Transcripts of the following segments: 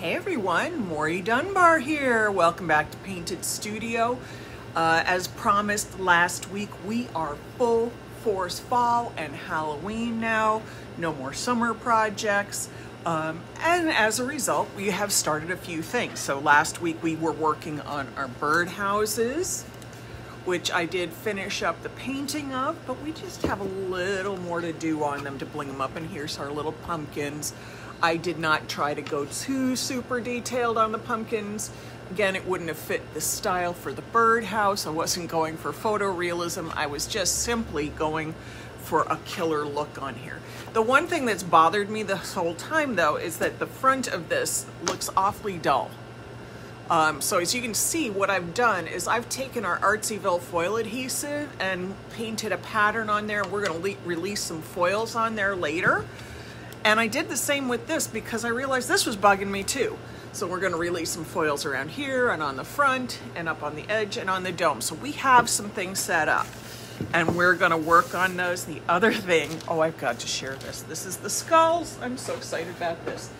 Hey everyone, Maury Dunbar here. Welcome back to Painted Studio. As promised last week, we are full force fall and Halloween now. No more summer projects. And as a result, we have started a few things. So last week we were working on our birdhouses, which I did finish up the painting of, but we just have a little more to do on them to bling them up. And here's our little pumpkins. I did not try to go too super detailed on the pumpkins. Again, it wouldn't have fit the style for the birdhouse. I wasn't going for photorealism. I was just simply going for a killer look on here. The one thing that's bothered me this whole time though is that the front of this looks awfully dull. So as you can see, what I've done is I've taken our Artsyville foil adhesive and painted a pattern on there. We're gonna release some foils on there later. And I did the same with this because I realized this was bugging me too. So we're gonna release some foils around here and on the front and up on the edge and on the dome. So we have some things set up and we're gonna work on those. The other thing, oh, I've got to share this. This is the skulls. I'm so excited about this.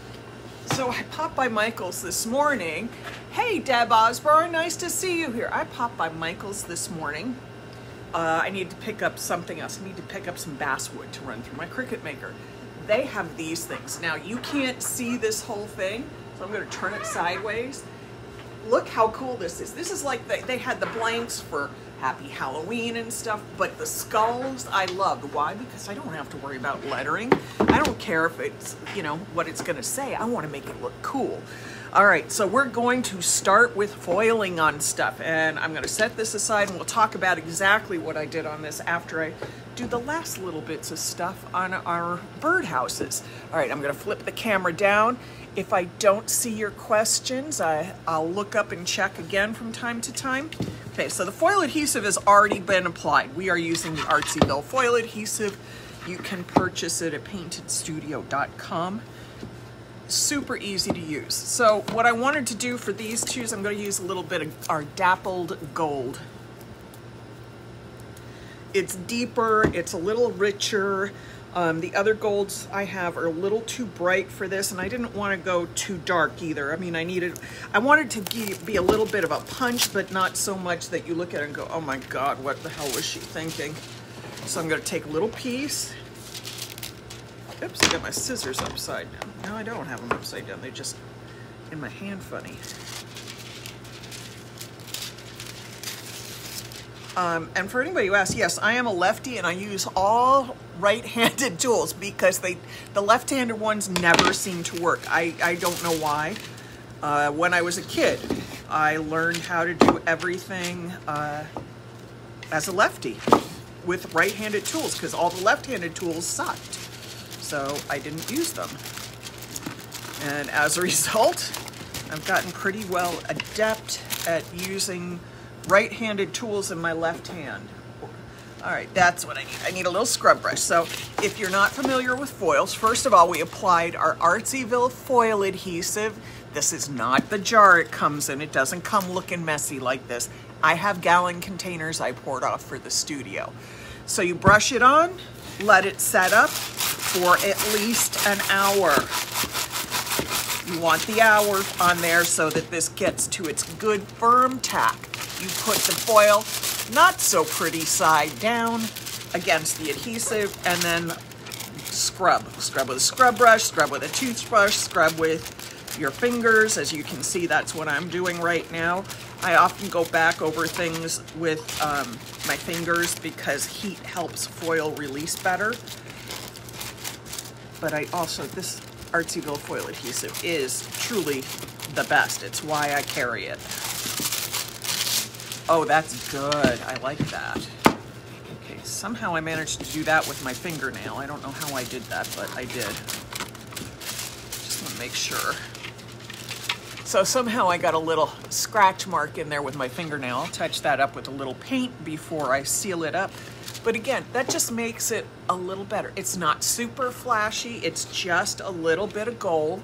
So I popped by Michael's this morning. Hey, Deb Osborne, nice to see you here. I popped by Michael's this morning. I need to pick up something else. I need to pick up some basswood to run through my Cricut Maker. They have these things. Now you can't see this whole thing, so I'm gonna turn it sideways. Look how cool this is. This is like they had the blanks for Happy Halloween and stuff, but the skulls I loved. Why? Because I don't have to worry about lettering. I don't care if it's, you know, what it's gonna say. I wanna make it look cool. All right, so we're going to start with foiling on stuff, and I'm gonna set this aside and we'll talk about exactly what I did on this after I do the last little bits of stuff on our birdhouses. All right, I'm gonna flip the camera down. If I don't see your questions, I'll look up and check again from time to time. Okay, so the foil adhesive has already been applied. We are using the Artsyville foil adhesive. You can purchase it at paintedstudio.com. Super easy to use. So what I wanted to do for these two is I'm going to use a little bit of our dappled gold. It's deeper, it's a little richer. The other golds I have are a little too bright for this, and I didn't want to go too dark either. I mean, I wanted to be a little bit of a punch, but not so much that you look at it and go, oh my God, what the hell was she thinking? So I'm going to take a little piece. Oops, I got my scissors upside down. No, I don't have them upside down. They're just in my hand funny. And for anybody who asks, yes, I am a lefty and I use all right-handed tools because the left-handed ones never seem to work. I don't know why. When I was a kid, I learned how to do everything as a lefty with right-handed tools because all the left-handed tools sucked. So I didn't use them. And as a result, I've gotten pretty well adept at using right-handed tools in my left hand. All right, that's what I need. I need a little scrub brush. So if you're not familiar with foils, first of all, we applied our Artsyville foil adhesive. This is not the jar it comes in. It doesn't come looking messy like this. I have gallon containers I poured off for the studio. So you brush it on, let it set up for at least an hour. You want the hour on there so that this gets to its good firm tack. You put the foil, not so pretty side down against the adhesive, and then scrub. Scrub with a scrub brush, scrub with a toothbrush, scrub with your fingers. As you can see, that's what I'm doing right now. I often go back over things with my fingers because heat helps foil release better. But I also, this Artsyville foil adhesive is truly the best. It's why I carry it. Oh, that's good. I like that. Okay, somehow I managed to do that with my fingernail. I don't know how I did that, but I did. Just want to make sure. So somehow I got a little scratch mark in there with my fingernail. I'll touch that up with a little paint before I seal it up. But again, that just makes it a little better. It's not super flashy. It's just a little bit of gold.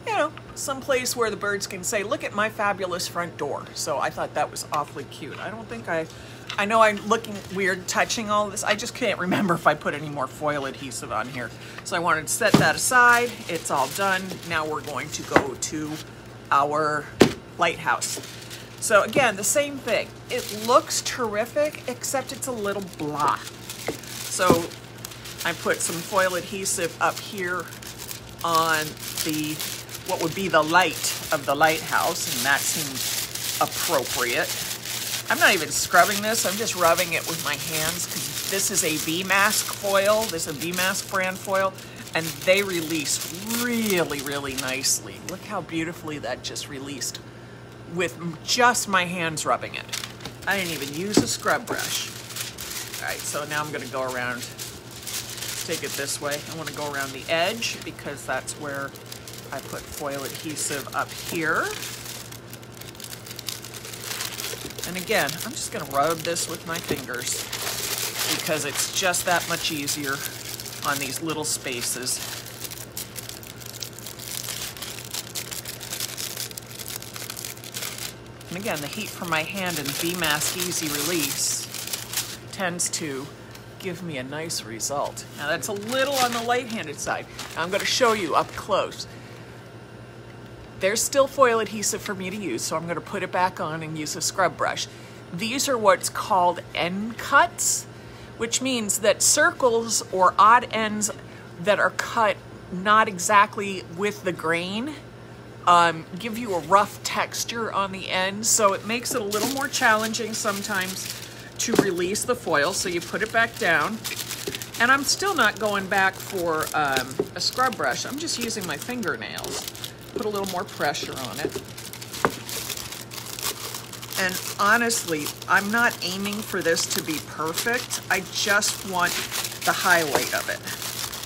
You know, someplace where the birds can say, look at my fabulous front door. So I thought that was awfully cute. I know I'm looking weird touching all this. I just can't remember if I put any more foil adhesive on here. So I wanted to set that aside. It's all done. Now we're going to go to our lighthouse. So again, the same thing. It looks terrific, except it's a little blah. So I put some foil adhesive up here on what would be the light of the lighthouse, and that seemed appropriate. I'm not even scrubbing this, I'm just rubbing it with my hands because this is a V-Mask foil, this is a V-Mask brand foil, and they release really, really nicely. Look how beautifully that just released with just my hands rubbing it. I didn't even use a scrub brush. All right, so now I'm gonna go around, take it this way. I wanna go around the edge because that's where I put foil adhesive up here. And again, I'm just gonna rub this with my fingers because it's just that much easier on these little spaces. And again, the heat from my hand and V-Mask Easy Release tends to give me a nice result. Now that's a little on the light-handed side. Now I'm gonna show you up close. There's still foil adhesive for me to use, so I'm gonna put it back on and use a scrub brush. These are what's called end cuts, which means that circles or odd ends that are cut not exactly with the grain give you a rough texture on the end, so it makes it a little more challenging sometimes to release the foil, so you put it back down. And I'm still not going back for a scrub brush, I'm just using my fingernails. Put a little more pressure on it. And honestly, I'm not aiming for this to be perfect. I just want the highlight of it.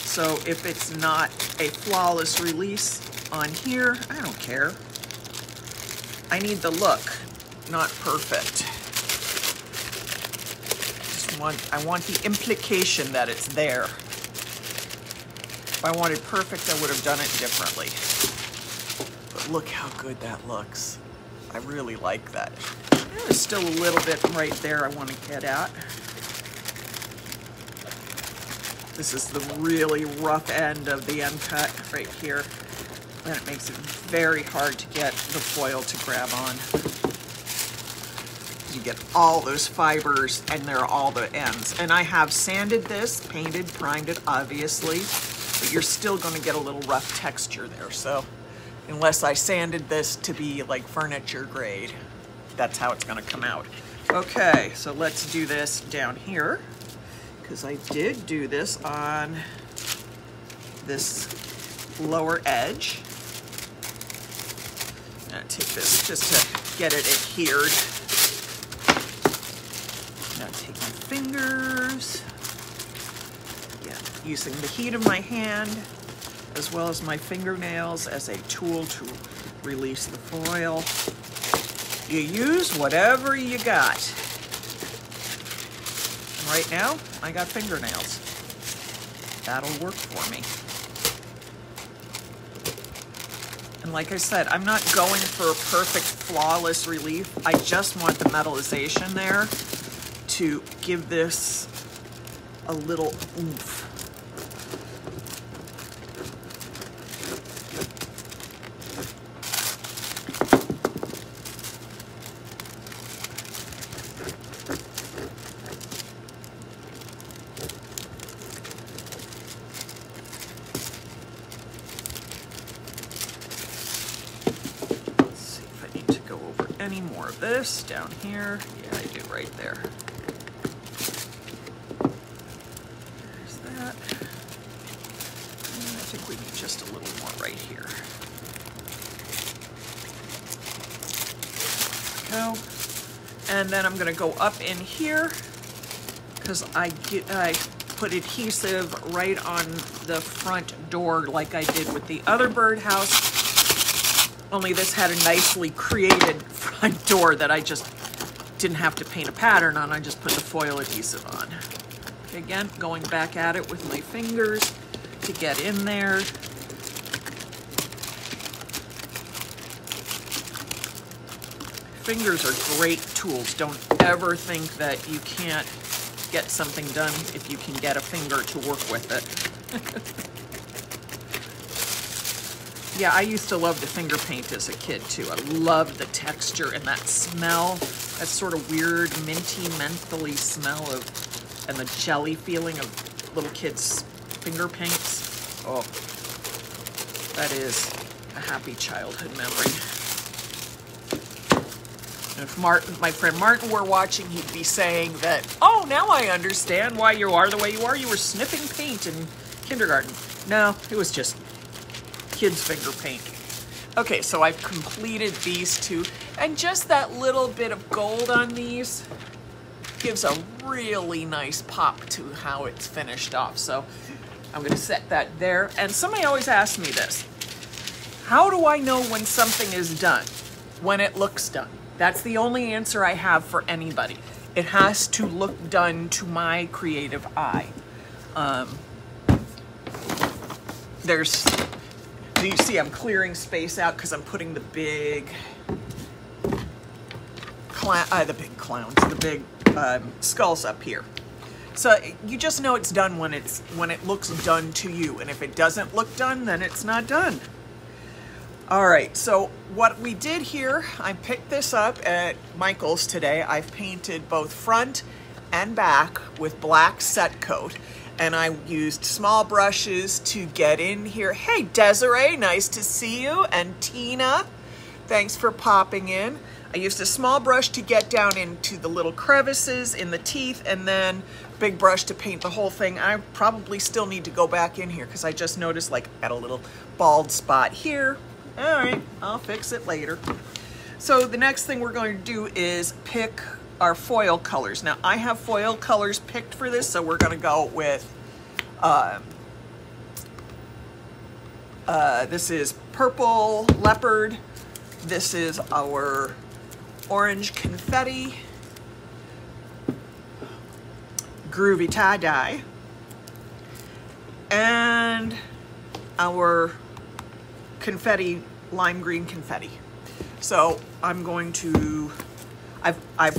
So if it's not a flawless release on here, I don't care. I need the look, not perfect. I want the implication that it's there. If I wanted perfect, I would have done it differently. Look how good that looks. I really like that. There's still a little bit right there I want to get at. This is the really rough end of the end cut right here. And it makes it very hard to get the foil to grab on. You get all those fibers and there are all the ends. And I have sanded this, painted, primed it obviously, but you're still going to get a little rough texture there. So unless I sanded this to be like furniture grade, that's how it's gonna come out. Okay, so let's do this down here, because I did do this on this lower edge. I'm gonna take this just to get it adhered. Now take my fingers, again, using the heat of my hand, as well as my fingernails as a tool to release the foil. You use whatever you got. And right now, I got fingernails. That'll work for me. And like I said, I'm not going for a perfect, flawless relief. I just want the metallization there to give this a little oomph. Any more of this down here? Yeah, I do right there. There's that. And I think we need just a little more right here. There we go. And then I'm gonna go up in here because I put adhesive right on the front door like I did with the other birdhouse. Only this had a nicely created front door that I just didn't have to paint a pattern on. I just put the foil adhesive on. Okay, again, going back at it with my fingers to get in there. Fingers are great tools. Don't ever think that you can't get something done if you can get a finger to work with it. Yeah, I used to love the finger paint as a kid too. I loved the texture and that smell, that sort of weird minty, mentally smell of, and the jelly feeling of little kids' finger paints. Oh, that is a happy childhood memory. And if Martin, my friend Martin, were watching, he'd be saying that, oh, now I understand why you are the way you are. You were sniffing paint in kindergarten. No, it was just kids' finger paint. Okay, so I've completed these two, and just that little bit of gold on these gives a really nice pop to how it's finished off. So I'm gonna set that there. And somebody always asks me this: how do I know when something is done? When it looks done. That's the only answer I have for anybody. It has to look done to my creative eye. You see I'm clearing space out because I'm putting the big skulls up here. So you just know it's done when it looks done to you. And if it doesn't look done, then it's not done. All right, so what we did here, I picked this up at Michael's today. I've painted both front and back with black set coat. And I used small brushes to get in here. Hey, Desiree, nice to see you. And Tina, thanks for popping in. I used a small brush to get down into the little crevices in the teeth, and then big brush to paint the whole thing. I probably still need to go back in here because I just noticed like I got a little bald spot here. All right, I'll fix it later. So the next thing we're going to do is pick our foil colors. Now I have foil colors picked for this, so we're going to go with this is purple leopard, this is our orange confetti, groovy tie-dye, and our confetti, lime green confetti. So I'm going to, I've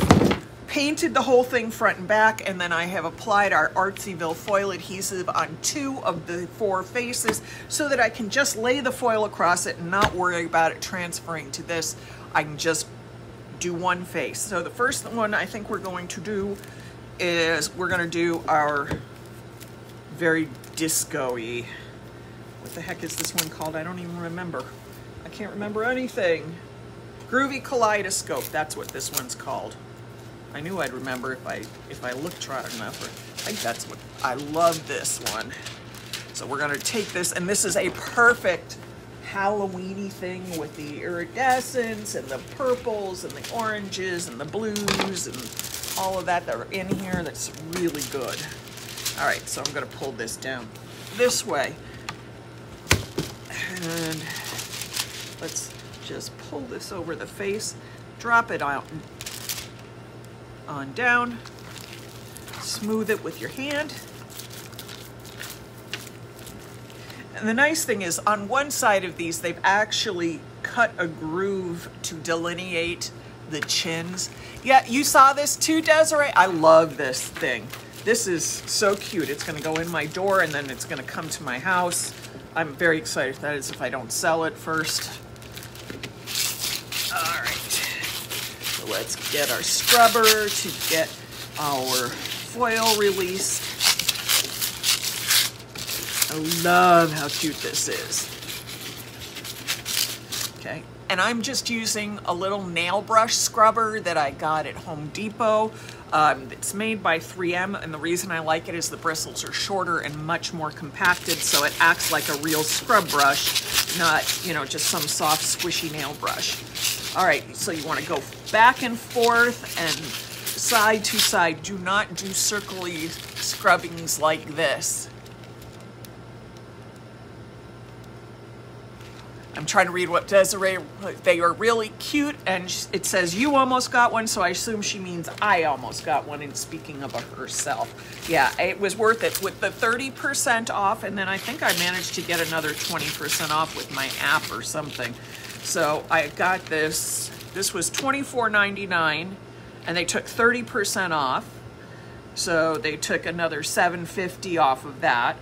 painted the whole thing front and back, and then I have applied our Artsyville foil adhesive on 2 of the 4 faces so that I can just lay the foil across it and not worry about it transferring to this. I can just do one face. So the first one I think we're going to do is we're going to do our very disco-y, what the heck is this one called? I don't even remember. I can't remember anything. Groovy Kaleidoscope, that's what this one's called. I knew I'd remember if I looked hard enough. I think that's what, I love this one. So we're gonna take this, and this is a perfect Halloween-y thing with the iridescence and the purples and the oranges and the blues and all of that are in here. That's really good. All right, so I'm gonna pull this down this way. And let's just pull this over the face, drop it out on down, smooth it with your hand. And the nice thing is on one side of these, they've actually cut a groove to delineate the chins. Yeah, you saw this too, Desiree? I love this thing. This is so cute. It's gonna go in my door and then it's gonna come to my house. I'm very excited. That is if I don't sell it first. All right, so let's get our scrubber to get our foil released. I love how cute this is. Okay, and I'm just using a little nail brush scrubber that I got at Home Depot. It's made by 3M, and the reason I like it is the bristles are shorter and much more compacted, so it acts like a real scrub brush, not, you know, just some soft, squishy nail brush. All right, so you want to go back and forth and side to side. Do not do circly scrubbings like this. I'm trying to read what Desiree, they are really cute, and it says you almost got one, so I assume she means I almost got one, and speaking of herself. Yeah, it was worth it with the 30% off, and then I think I managed to get another 20% off with my app or something. So I got this This was $24.99 and they took 30% off. So they took another $7.50 off of that.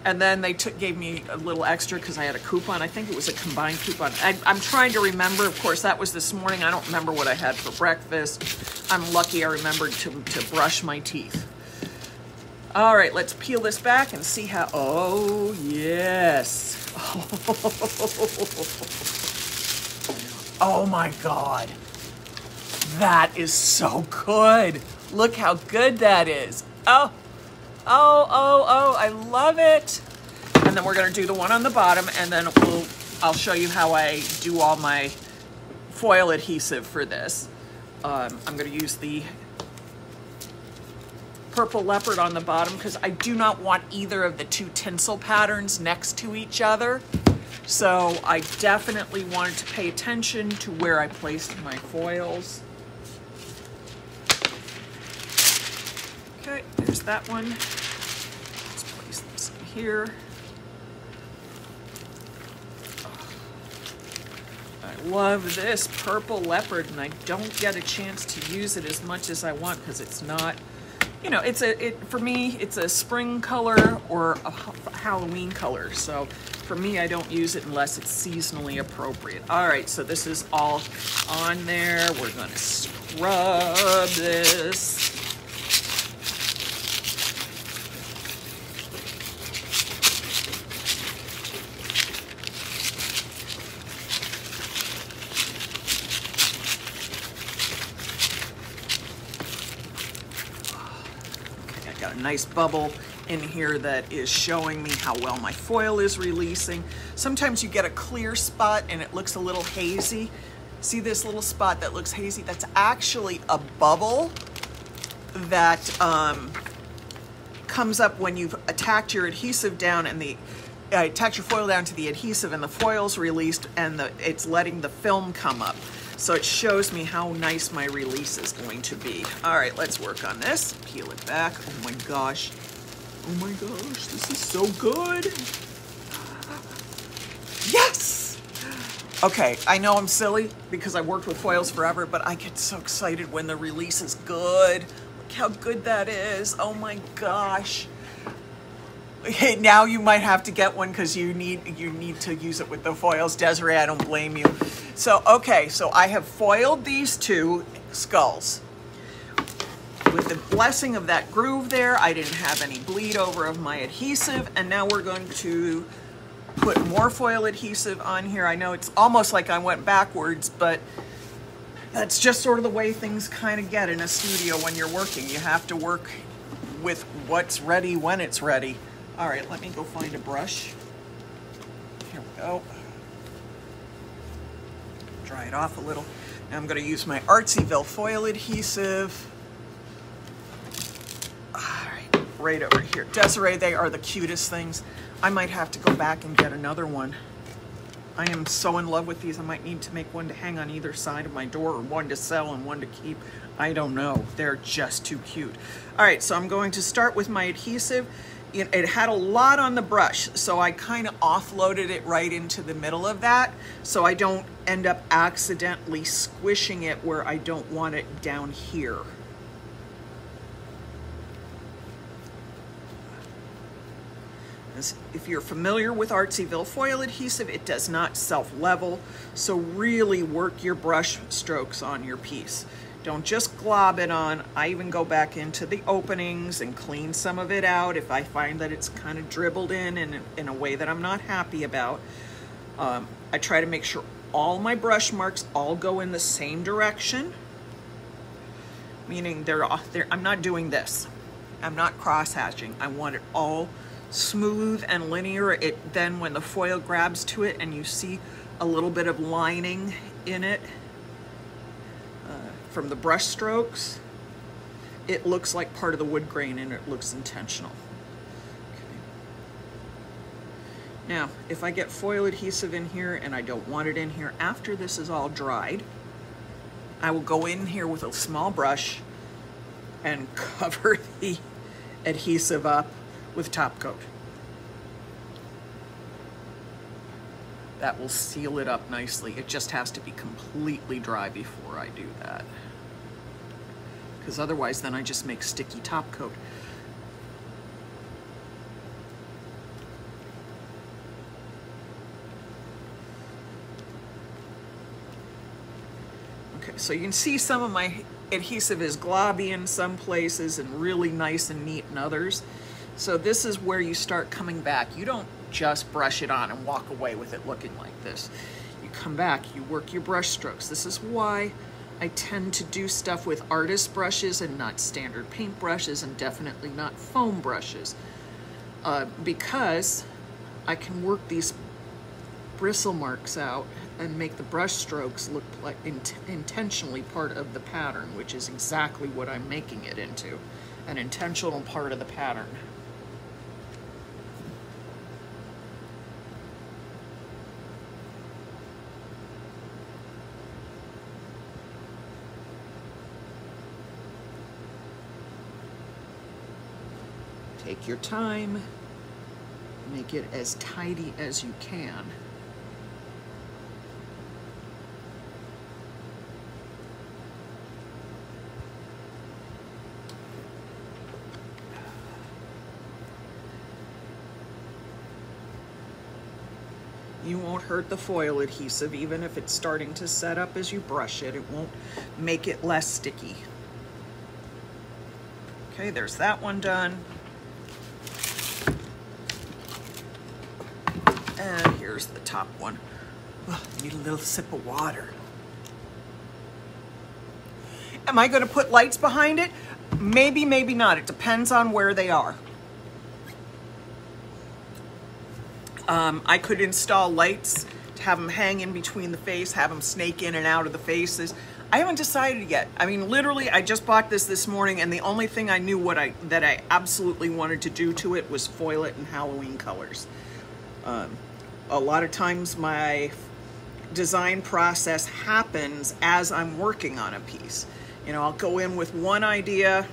And then they gave me a little extra because I had a coupon. I think it was a combined coupon. I'm trying to remember. Of course, that was this morning. I don't remember what I had for breakfast. I'm lucky I remembered to brush my teeth. All right, let's peel this back and see how, oh, yes. Oh my God. That is so good. Look how good that is. Oh, I love it. And then we're gonna do the one on the bottom, and then I'll show you how I do all my foil adhesive for this. I'm gonna use the purple leopard on the bottom because I do not want either of the two tinsel patterns next to each other. So I definitely wanted to pay attention to where I placed my foils. Okay, there's that one. Let's place this in here. I love this purple leopard, and I don't get a chance to use it as much as I want because it's not, you know, for me, it's a spring color or a Halloween color. So for me, I don't use it unless it's seasonally appropriate. All right, so this is all on there. We're gonna scrub this. Nice bubble in here that is showing me how well my foil is releasing. Sometimes you get a clear spot and it looks a little hazy. See this little spot that looks hazy? That's actually a bubble that comes up when you've attacked your adhesive down and attach your foil down to the adhesive and the foil's released and it's letting the film come up. So it shows me how nice my release is going to be. All right, let's work on this. Peel it back. Oh my gosh. Oh my gosh, this is so good. Yes! Okay, I know I'm silly because I worked with foils forever, but I get so excited when the release is good. Look how good that is. Oh my gosh. Okay, now you might have to get one because you need to use it with the foils. Desiree, I don't blame you. So, okay, so I have foiled these two skulls. With the blessing of that groove there, I didn't have any bleed over of my adhesive, and now we're going to put more foil adhesive on here. I know it's almost like I went backwards, but that's just sort of the way things kind of get in a studio when you're working. You have to work with what's ready when it's ready. All right, let me go find a brush. Here we go. Dry it off a little. Now I'm going to use my Artsyville foil adhesive. All right over here. Desiree, they are the cutest things. I might have to go back and get another one. I am so in love with these. I might need to make one to hang on either side of my door, or one to sell and one to keep. I don't know. They're just too cute. All right, so I'm going to start with my adhesive. It had a lot on the brush, so I kind of offloaded it right into the middle of that so I don't end up accidentally squishing it where I don't want it down here. If you're familiar with Artsyville foil adhesive, it does not self-level, so really work your brush strokes on your piece. Don't just glob it on. I even go back into the openings and clean some of it out if I find that it's kind of dribbled in a way that I'm not happy about. I try to make sure all my brush marks all go in the same direction, meaning I'm not doing this. I'm not cross-hatching. I want it all smooth and linear. Then when the foil grabs to it and you see a little bit of lining in it, from the brush strokes, it looks like part of the wood grain and it looks intentional. Okay. Now, if I get foil adhesive in here and I don't want it in here after this is all dried, I will go in here with a small brush and cover the adhesive up with top coat. That will seal it up nicely. It just has to be completely dry before I do that, because otherwise then I just make sticky top coat. Okay, so you can see some of my adhesive is globby in some places and really nice and neat in others. So this is where you start coming back. You don't just brush it on and walk away with it looking like this. You come back, you work your brush strokes. This is why I tend to do stuff with artist brushes and not standard paint brushes, and definitely not foam brushes, because I can work these bristle marks out and make the brush strokes look like intentionally part of the pattern, which is exactly what I'm making it into, an intentional part of the pattern. Take your time, make it as tidy as you can. You won't hurt the foil adhesive, even if it's starting to set up as you brush it. It won't make it less sticky. Okay, there's that one done. And here's the top one. Oh, I need a little sip of water. Am I going to put lights behind it? Maybe, maybe not. It depends on where they are. I could install lights to have them hang in between the face, have them snake in and out of the faces. I haven't decided yet. I mean, literally, I just bought this morning, and the only thing I knew that I absolutely wanted to do to it was foil it in Halloween colors. A lot of times my design process happens as I'm working on a piece. You know, I'll go in with one idea,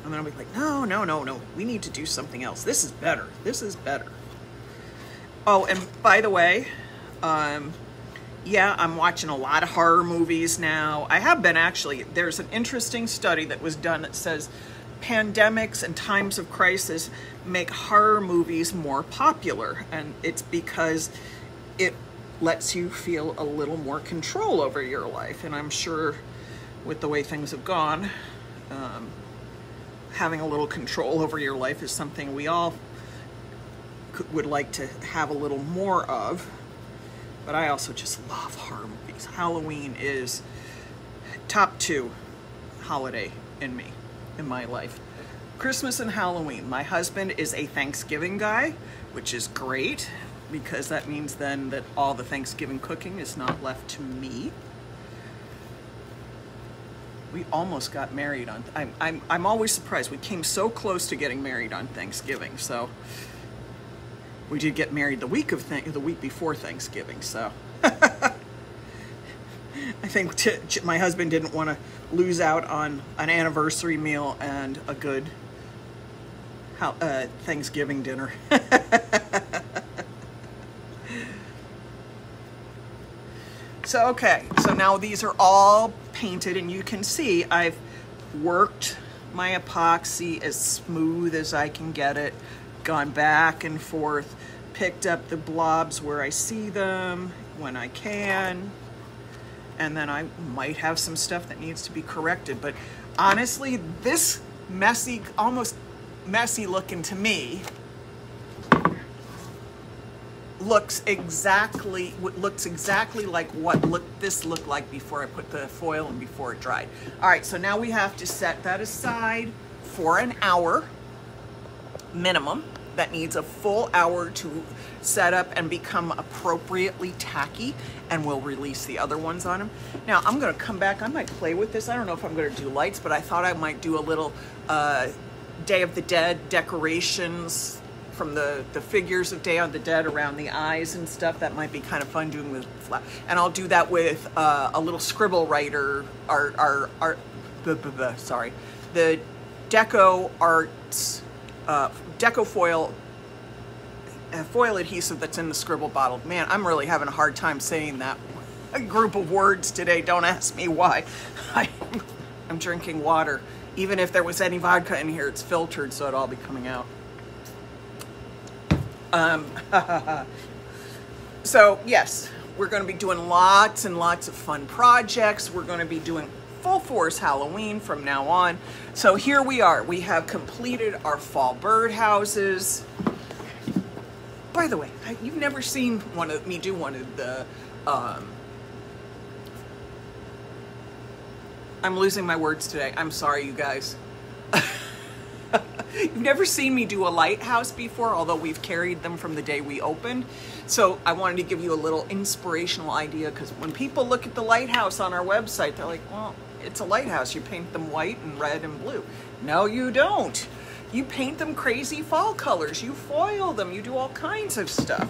and then I'll be like, no, no, no, no, we need to do something else. This is better. This is better. Oh, and by the way, yeah, I'm watching a lot of horror movies now. I have been, actually. There's an interesting study that was done that says pandemics and times of crisis make horror movies more popular, and it's because it lets you feel a little more control over your life. And I'm sure with the way things have gone, having a little control over your life is something we all would like to have a little more of. But I also just love horror movies. Halloween is top 2 holiday in my life. Christmas and Halloween. My husband is a Thanksgiving guy, which is great, because that means then that all the Thanksgiving cooking is not left to me. We almost got married on, I'm always surprised. We came so close to getting married on Thanksgiving, so we did get married the week before Thanksgiving, so I think my husband didn't want to lose out on an anniversary meal and a good Thanksgiving dinner. So, okay, so now these are all painted, and you can see I've worked my epoxy as smooth as I can get it, gone back and forth, picked up the blobs where I see them when I can, and then I might have some stuff that needs to be corrected. But honestly, this messy, almost messy looking to me, looks exactly like what this looked like before I put the foil and before it dried. All right, so now we have to set that aside for an hour minimum. That needs a full hour to set up and become appropriately tacky, and we'll release the other ones on them. Now I'm gonna come back, I might play with this. I don't know if I'm gonna do lights, but I thought I might do a little Day of the Dead decorations from the figures of Day of the Dead around the eyes and stuff. That might be kind of fun doing with and I'll do that with a little scribble writer, sorry, the Deco Arts Deco Foil foil adhesive that's in the Scribble bottle. Man, I'm really having a hard time saying that a group of words today. Don't ask me why. I'm drinking water. Even if there was any vodka in here, it's filtered, so it'll all be coming out. So yes, we're going to be doing lots and lots of fun projects. We're going to be doing full force Halloween from now on. So here we are. We have completed our fall birdhouses. By the way, you've never seen me do one of the, I'm losing my words today. I'm sorry, you guys. You've never seen me do a lighthouse before, although we've carried them from the day we opened. So I wanted to give you a little inspirational idea, because when people look at the lighthouse on our website, they're like, well, it's a lighthouse. You paint them white and red and blue. No, you don't. You paint them crazy fall colors. You foil them. You do all kinds of stuff.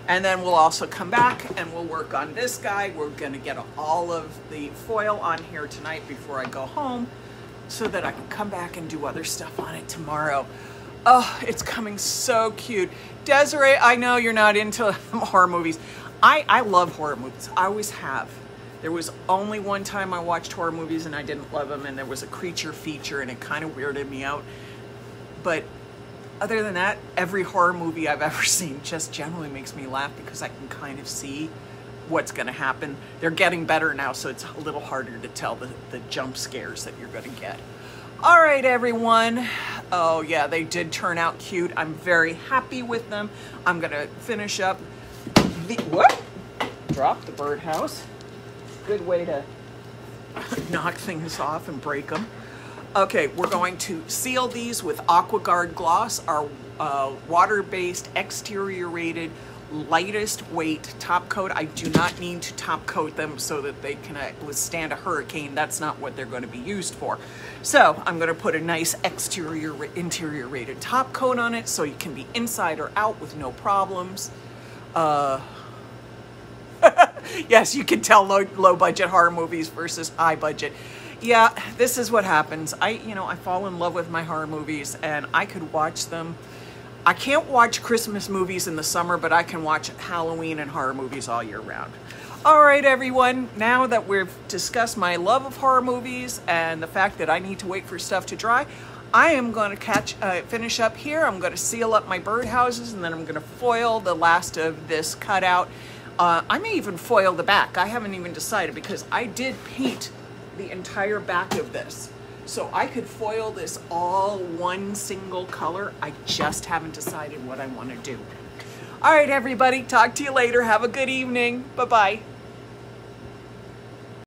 And then we'll also come back and we'll work on this guy. We're going to get all of the foil on here tonight before I go home, so that I can come back and do other stuff on it tomorrow. Oh, it's coming so cute. Desiree, I know you're not into horror movies. I love horror movies. I always have. There was only one time I watched horror movies and I didn't love them, and there was a creature feature and it kind of weirded me out. But other than that, every horror movie I've ever seen just generally makes me laugh, because I can kind of see what's going to happen. They're getting better now, so it's a little harder to tell the jump scares that you're going to get. All right, everyone. Oh yeah, they did turn out cute. I'm very happy with them. I'm going to finish up what? Drop the birdhouse. Good way to knock things off and break them. Okay, we're going to seal these with AquaGuard Gloss, our water-based, exterior-rated, lightest weight top coat. I do not need to top coat them so that they can withstand a hurricane. That's not what they're going to be used for. So I'm going to put a nice interior rated top coat on it, so you can be inside or out with no problems. Yes, you can tell low budget horror movies versus high budget. Yeah, this is what happens. I fall in love with my horror movies, and I could watch them. I can't watch Christmas movies in the summer, but I can watch Halloween and horror movies all year round. All right, everyone, now that we've discussed my love of horror movies and the fact that I need to wait for stuff to dry, I am going to finish up here. I'm going to seal up my birdhouses, and then I'm going to foil the last of this cutout. I may even foil the back. I haven't even decided, because I did paint the entire back of this. So I could foil this all one single color. I just haven't decided what I want to do. All right, everybody, talk to you later. Have a good evening. Bye-bye.